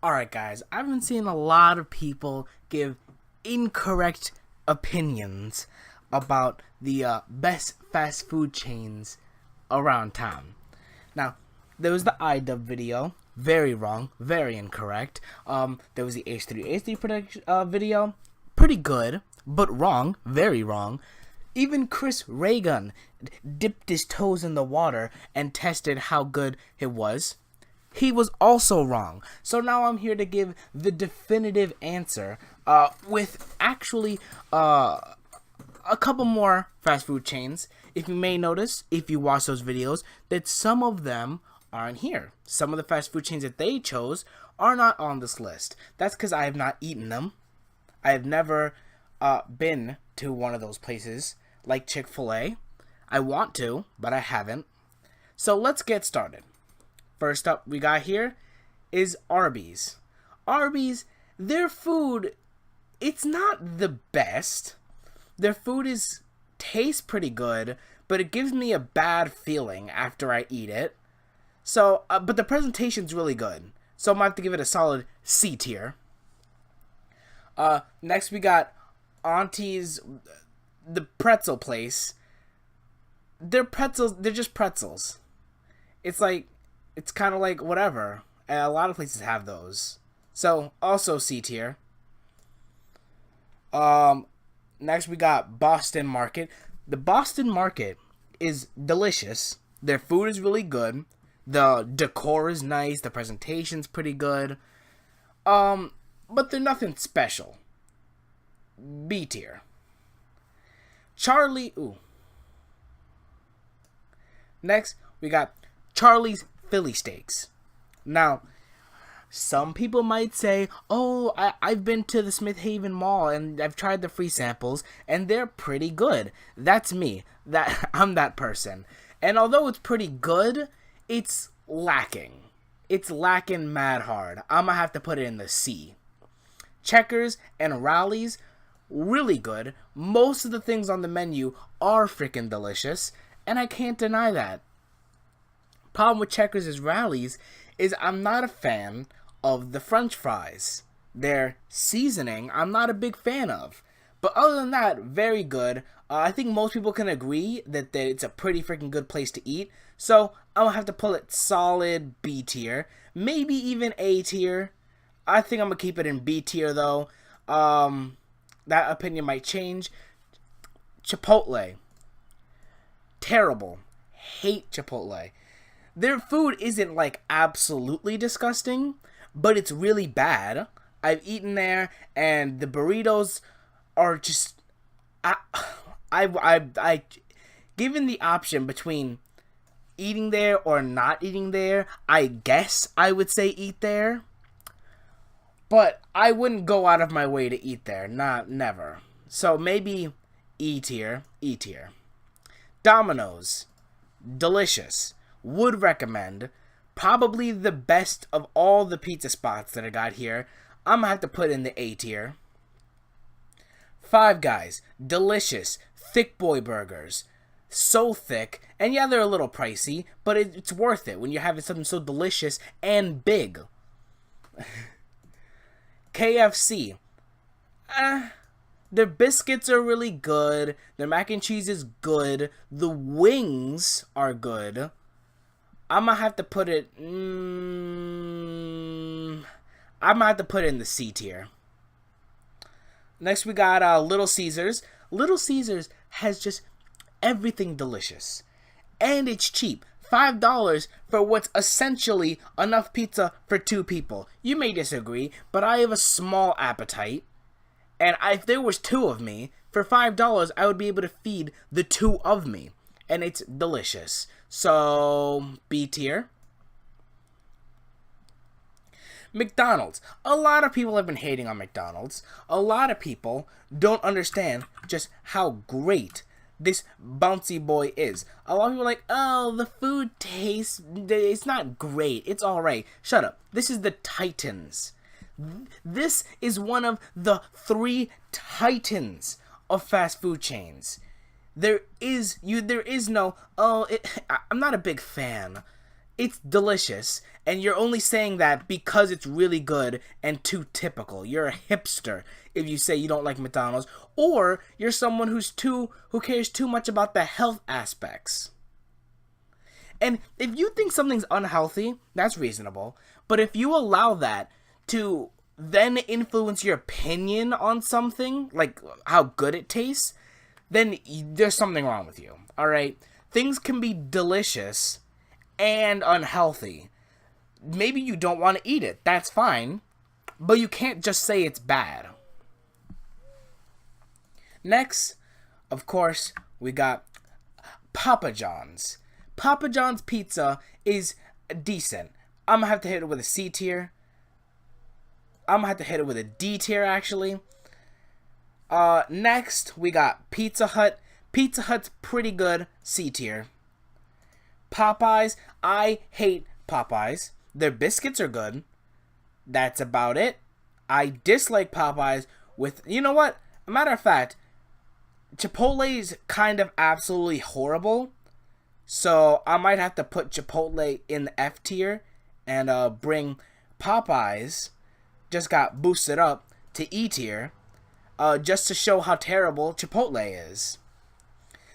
Alright guys, I've been seeing a lot of people give incorrect opinions about the best fast food chains around town. Now, there was the Idubbbz video, very wrong, very incorrect. There was the H3 video, pretty good, but wrong, very wrong. Even Chris dipped his toes in the water and tested how good it was. He was also wrong. So now I'm here to give the definitive answer with actually a couple more fast food chains. If you may notice, if you watch those videos, that some of them aren't here. Some of the fast food chains that they chose are not on this list. That's because I have not eaten them. I have never been to one of those places like Chick-fil-A. I want to, but I haven't. So let's get started. First up we got here is Arby's. Arby's, their food, it's not the best. Their food tastes pretty good, but it gives me a bad feeling after I eat it. So, but the presentation's really good. So I'm going to have to give it a solid C tier. Next we got Auntie's, the pretzel place. They're pretzels, they're just pretzels. It's kind of like whatever. A lot of places have those. So, also C tier. Next we got Boston Market. The Boston Market is delicious. Their food is really good. The decor is nice. The presentation's pretty good. But they're nothing special. B tier. Next, we got Charlie's Philly Steaks. Now, some people might say, oh, I've been to the Smith Haven Mall and I've tried the free samples and they're pretty good. That's me. I'm that person. And although it's pretty good, it's lacking. It's lacking mad hard. I'm gonna have to put it in the C. Checkers and Rally's, really good. Most of the things on the menu are freaking delicious, and I can't deny that. Problem with Checkers' Rally's is I'm not a fan of the French fries. Their seasoning, I'm not a big fan of. But other than that, very good. I think most people can agree that it's a pretty freaking good place to eat. So I'm going to have to pull it solid B tier. Maybe even A tier. I think I'm going to keep it in B tier though. That opinion might change. Chipotle. Terrible. Hate Chipotle. Their food isn't like absolutely disgusting, but it's really bad. I've eaten there, and the burritos are just, I given the option between eating there or not eating there, I guess I would say eat there, but I wouldn't go out of my way to eat there, never. So maybe E tier. Domino's, delicious. Would recommend. Probably the best of all the pizza spots that I got here. I'm gonna have to put in the A tier. Five Guys, delicious, thick boy burgers. So thick, and yeah, they're a little pricey, but it's worth it when you're having something so delicious and big. KFC, their biscuits are really good. Their mac and cheese is good. The wings are good. I'm gonna have to put it. I'm gonna have to put it in the C tier. Next, we got Little Caesars. Little Caesars has just everything delicious, and it's cheap. $5 for what's essentially enough pizza for 2 people. You may disagree, but I have a small appetite, and if there was 2 of me, for $5 I would be able to feed the 2 of me, and it's delicious. So, B tier. McDonald's. A lot of people have been hating on McDonald's. A lot of people don't understand just how great this bouncy boy is. A lot of people are like, oh, the food tastes, it's not great. It's alright. Shut up. This is the Titans. This is one of the 3 titans of fast food chains. There is no, I'm not a big fan. It's delicious, and you're only saying that because it's really good and too typical. You're a hipster if you say you don't like McDonald's, or you're someone who cares too much about the health aspects. And if you think something's unhealthy, that's reasonable. But if you allow that to then influence your opinion on something, like how good it tastes, then there's something wrong with you. Alright? Things can be delicious and unhealthy. Maybe you don't want to eat it. That's fine. But you can't just say it's bad. Next, of course, we got Papa John's. Papa John's pizza is decent. I'm gonna have to hit it with a C tier. I'm gonna have to hit it with a D tier, actually. Next, we got Pizza Hut. Pizza Hut's pretty good, C tier. Popeyes, I hate Popeyes. Their biscuits are good. That's about it. I dislike Popeyes with, you know what? A matter of fact, Chipotle's kind of absolutely horrible. So I might have to put Chipotle in the F tier and bring Popeyes, just got boosted up, to E tier, just to show how terrible Chipotle is.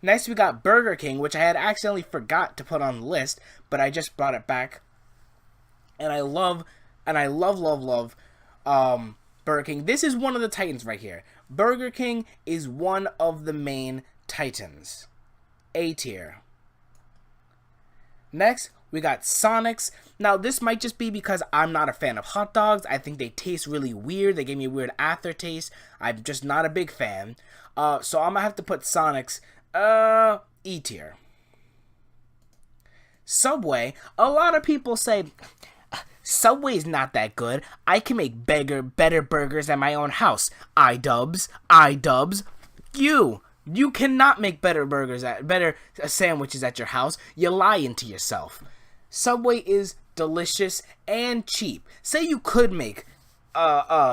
Next, we got Burger King, which I had accidentally forgot to put on the list, but I just brought it back. And I love Burger King. This is one of the titans right here. Burger King is one of the main titans. A tier. Next, we got Sonic's. Now, this might just be because I'm not a fan of hot dogs. I think they taste really weird. They give me a weird aftertaste. I'm just not a big fan. So I'm going to have to put Sonic's E tier. Subway. A lot of people say, Subway's not that good. I can make better burgers at my own house. Idubbbz. You cannot make better sandwiches at your house. You're lying to yourself. Subway is delicious and cheap. Say you could make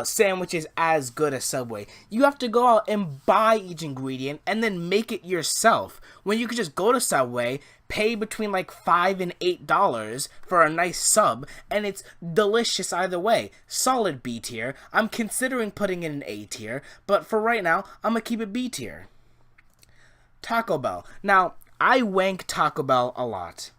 sandwiches as good as Subway. You have to go out and buy each ingredient and then make it yourself. When you could just go to Subway, pay between like $5 and $8 for a nice sub, and it's delicious either way. Solid B tier. I'm considering putting in an A tier, but for right now, I'm gonna keep it B tier. Taco Bell. Now, I wank Taco Bell a lot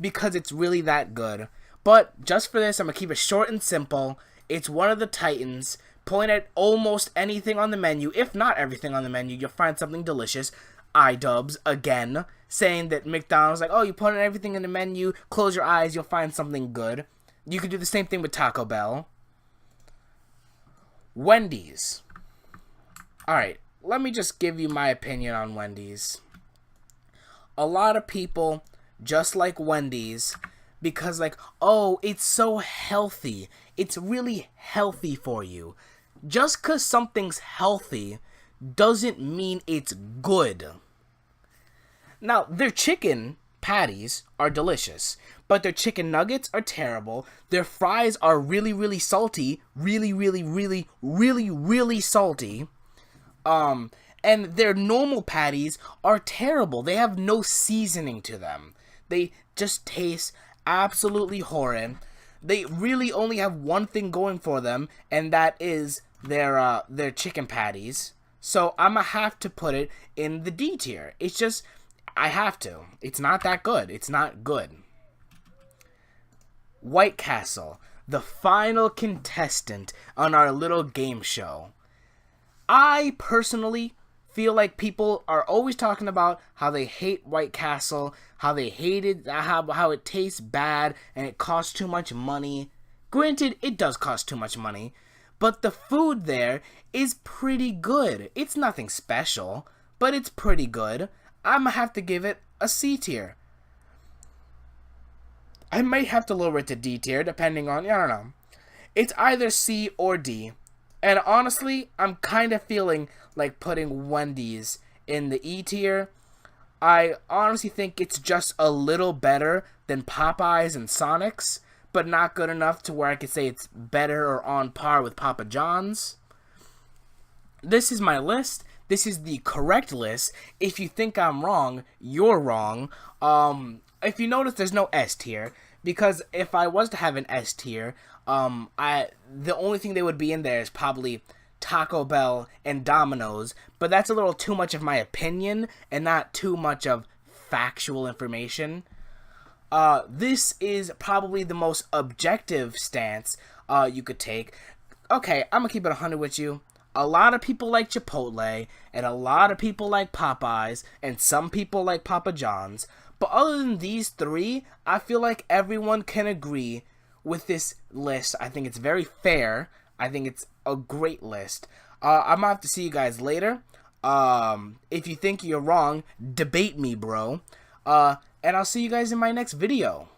because it's really that good. But just for this, I'm going to keep it short and simple. It's one of the titans. Point at almost anything on the menu. If not everything on the menu, you'll find something delicious. Idubbbz, again, saying that McDonald's, like, oh, you put in everything in the menu, close your eyes, you'll find something good. You could do the same thing with Taco Bell. Wendy's. Alright. Let me just give you my opinion on Wendy's. A lot of people just like Wendy's because, like, oh, it's so healthy. It's really healthy for you. Just because something's healthy doesn't mean it's good. Now, their chicken patties are delicious, but their chicken nuggets are terrible. Their fries are really, really salty. Really, really, really, really, really salty. And their normal patties are terrible. They have no seasoning to them. They just taste absolutely horrid. They really only have one thing going for them, and that is their chicken patties. So I'm gonna have to put it in the D tier. It's just, I have to. It's not that good. It's not good. White Castle, the final contestant on our little game show. I personally feel like people are always talking about how they hate White Castle, how they hate it, how it tastes bad, and it costs too much money. Granted, it does cost too much money, but the food there is pretty good. It's nothing special, but it's pretty good. I'm gonna have to give it a C tier. I might have to lower it to D tier, depending on, I don't know. It's either C or D. And honestly, I'm kind of feeling like putting Wendy's in the E tier. I honestly think it's just a little better than Popeyes and Sonic's, but not good enough to where I could say it's better or on par with Papa John's. This is my list. This is the correct list. If you think I'm wrong, you're wrong. If you notice, there's no S tier, because if I was to have an S tier, the only thing they would be in there is probably Taco Bell and Domino's, but that's a little too much of my opinion and not too much of factual information. This is probably the most objective stance you could take. Okay, I'm gonna keep it 100 with you. A lot of people like Chipotle, and a lot of people like Popeyes, and some people like Papa John's. But other than these three, I feel like everyone can agree with this list. I think it's very fair. I think it's a great list. I'm gonna have to see you guys later. If you think you're wrong, debate me, bro. And I'll see you guys in my next video.